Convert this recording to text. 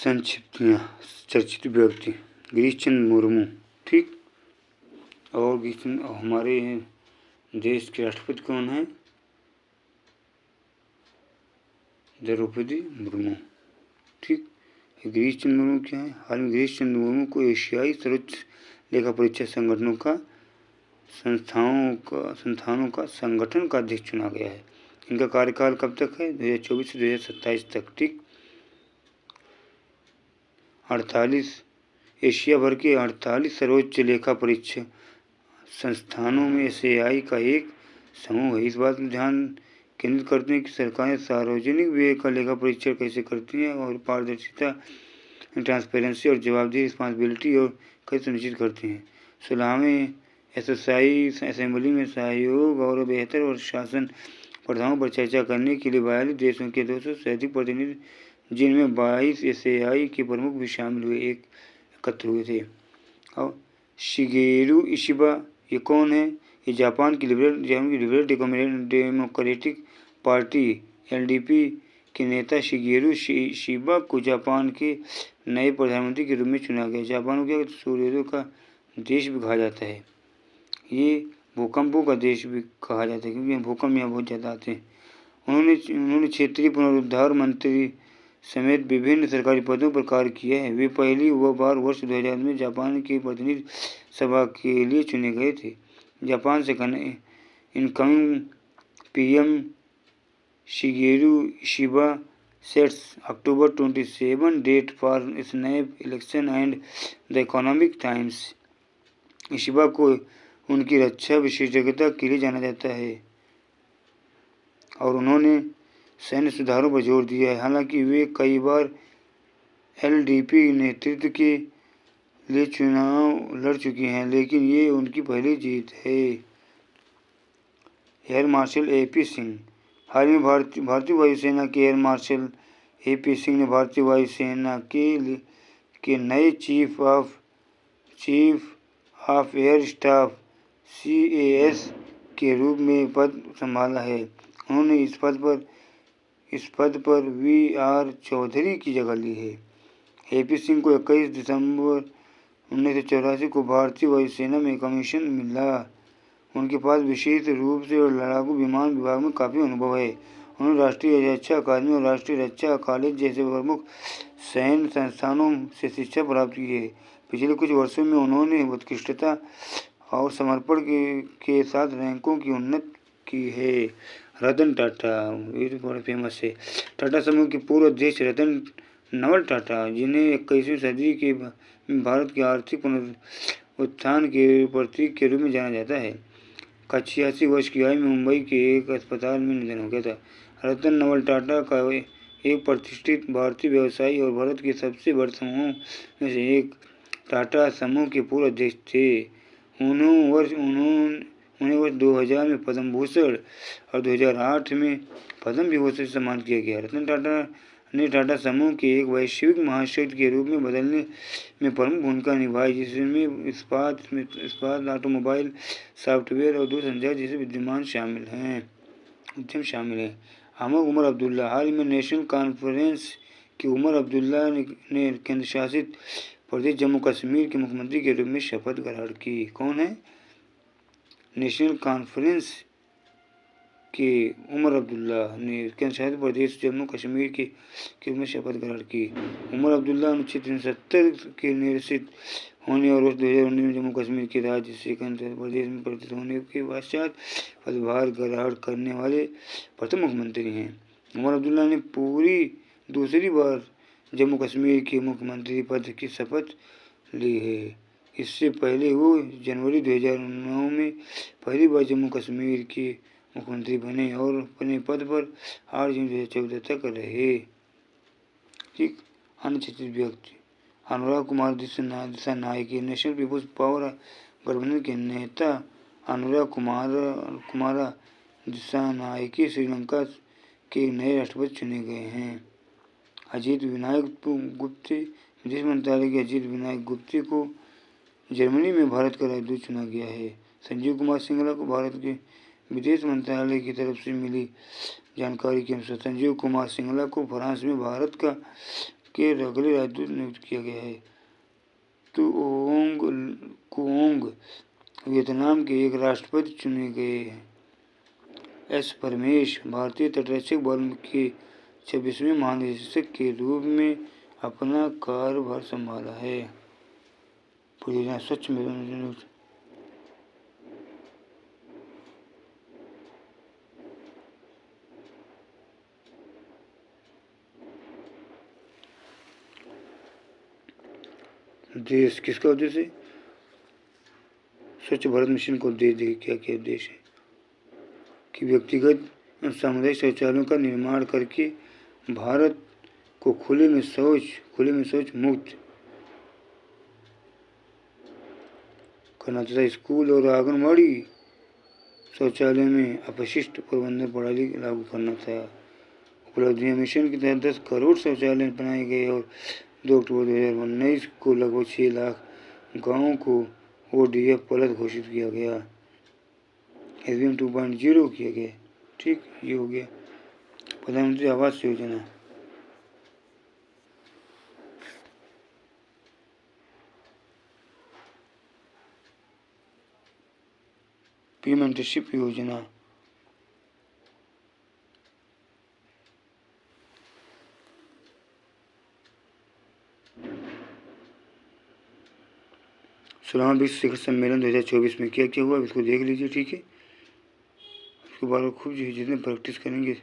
संक्षिप्तियाँ। चर्चित व्यक्ति गिरीश चंद्र मुर्मू, ठीक। और हमारे देश के राष्ट्रपति कौन है? द्रौपदी मुर्मू, ठीक। गिरीश चंद्र मुर्मू क्या है? हाल में गिरीश चंद्र मुर्मू को एशियाई सर्वोच्च लेखा परीक्षा संगठनों का संस्थानों का संगठन का अध्यक्ष चुना गया है। इनका कार्यकाल कब तक है? 2024 से 2027 तक, ठीक। 48 एशिया भर के 48 सर्वोच्च लेखा परीक्षा संस्थानों में एसएआई का एक समूह है। इस बात पर ध्यान केंद्रित करते हैं कि सरकारें सार्वजनिक व्यय का लेखा परीक्षण कैसे करती हैं और पारदर्शिता, ट्रांसपेरेंसी और जवाबदेही, रिस्पॉन्सिबिलिटी और कैसे सुनिश्चित करती हैं। 16वें एसएसआई असेंबली में सहयोग और बेहतर और शासन प्रथाओं पर चर्चा करने के लिए 42 देशों के 200 से अधिक प्रतिनिधि, जिनमें 22 एसएआई के प्रमुख भी शामिल हुए, एकत्र हुए थे। और शिगेरू इशिबा, ये कौन है? ये जापान की लिबरल डेमोक्रेटिक पार्टी एलडीपी के नेता शिगेरू इशिबा को जापान के नए प्रधानमंत्री के रूप में चुना गया। जापान को सूर्योदय का देश भी कहा जाता है। ये भूकंपों का देश भी कहा जाता है, क्योंकि भूकंप यहाँ बहुत ज़्यादा आते हैं। उन्होंने क्षेत्रीय पुनरुद्धार मंत्री समेत विभिन्न सरकारी पदों पर कार्य किया है। वे पहली बार वर्ष 2000 में जापान की प्रतिनिधि सभा के लिए चुने गए थे। जापान से incoming PM Shigeru Ishiba sets October 27 date for snap election and the Economic Times. Ishiba को उनकी रक्षा विशेषज्ञता के लिए जाना जाता है और उन्होंने सैन्य सुधारों पर जोर दिया है। हालांकि वे कई बार एलडीपी नेतृत्व के लिए चुनाव लड़ चुकी हैं, लेकिन ये उनकी पहली जीत है। एयर मार्शल एपी सिंह, हाल में भारतीय वायुसेना के एयर मार्शल एपी सिंह ने भारतीय वायुसेना के नए chief of air staff CAS के रूप में पद संभाला है। उन्होंने इस पद पर VR चौधरी की जगह ली है। एपी सिंह को 21 दिसंबर 1984 को भारतीय वायुसेना में कमीशन मिला। उनके पास विशेष रूप से और लड़ाकू विमान विभाग में काफ़ी अनुभव है। उन्होंने राष्ट्रीय रक्षा अकादमी और राष्ट्रीय रक्षा कॉलेज जैसे प्रमुख सैन्य संस्थानों से शिक्षा प्राप्त की है। पिछले कुछ वर्षों में उन्होंने उत्कृष्टता और समर्पण के साथ रैंकों की उन्नति की है। रतन टाटा, ये तो बड़ा फेमस है। टाटा समूह के पूर्व अध्यक्ष रतन नवल टाटा, जिन्हें 21वीं सदी के भारत के आर्थिक पुनरुत्थान के प्रतीक के रूप में जाना जाता है, का 86 वर्ष की आयु में मुंबई के एक अस्पताल में निधन हो गया था। रतन नवल टाटा का एक प्रतिष्ठित भारतीय व्यवसायी और भारत के सबसे बड़े समूहों में से एक टाटा समूह के पूर्व अध्यक्ष थे। उन्हें वर्ष 2000 में पद्म भूषण और 2008 में पद्म विभूषण से सम्मानित किया गया। रतन टाटा ने टाटा समूह के एक वैश्विक महाशक्ति के रूप में बदलने में प्रमुख भूमिका निभाई, जिसमें इस्पात, ऑटोमोबाइल, सॉफ्टवेयर और दूरसंचार जैसे उद्यम शामिल हैं। उमर अब्दुल्ला, हाल में नेशनल कॉन्फ्रेंस के उमर अब्दुल्ला ने केंद्रशासित प्रदेश जम्मू कश्मीर के मुख्यमंत्री के रूप में शपथ ग्रहण की। कौन है? नेशनल कॉन्फ्रेंस के उमर अब्दुल्ला ने केंद्रशासित प्रदेश जम्मू कश्मीर के रूप में शपथ ग्रहण की। उमर अब्दुल्ला अनुच्छेद 370 के निरसित होने और वर्ष 2019 में जम्मू कश्मीर के राज्य से केंद्रशासित प्रदेश में परिवर्तित होने के पश्चात पदभार ग्रहण करने वाले प्रथम मुख्यमंत्री हैं। उमर अब्दुल्ला ने पूरी दूसरी बार जम्मू कश्मीर के मुख्यमंत्री पद की शपथ ली है। इससे पहले वो जनवरी 2009 में पहली बार जम्मू कश्मीर के मुख्यमंत्री बने और अपने पद पर 8 जून 2014 तक रहे। ठीक। अन्य चर्चित व्यक्ति Anurag Kumar Dissanayake, national people's power गठबंधन के नेता अनुराग कुमार दिसानायके श्रीलंका के नए राष्ट्रपति चुने गए हैं। अजीत विनायक गुप्ते, विदेश मंत्रालय के अजीत विनायक गुप्ते को जर्मनी में भारत का राजदूत चुना गया है। संजीव कुमार सिंगला को भारत के विदेश मंत्रालय की तरफ से मिली जानकारी के अनुसार संजीव कुमार सिंगला को फ्रांस में भारत का के अगले राजदूत नियुक्त किया गया है। कुओंग वियतनाम के एक राष्ट्रपति चुने गए हैं। एस परमेश भारतीय तटरक्षक बल के 26वें महानिदेशक के रूप में अपना कार्यभार संभाला है। परियोजना स्वच्छ मिशन देश किसका उद्देश्य है? स्वच्छ भारत मिशन को दे क्या क्या उद्देश्य है कि व्यक्तिगत सामुदायिक शौचालयों का निर्माण करके भारत को खुले में शौच मुक्त करना तथा स्कूल और आंगनबाड़ी शौचालय में अपशिष्ट प्रबंधन प्रणाली लागू करना था। उपलब्धियां मिशन के तहत 10 करोड़ शौचालय बनाए गए और 2 अक्टूबर 2019 को लगभग 6 लाख गाँवों को ODF प्लस घोषित किया गया। SBM 2.0 किया गया। ठीक, ये हो गया प्रधानमंत्री आवास योजना। पीएम मेंटरशिप योजना। सोलहवां विश्व शिखर सम्मेलन 2024 में क्या क्या हुआ इसको देख लीजिए। ठीक है, इसके बारे में खूब जितने प्रैक्टिस करेंगे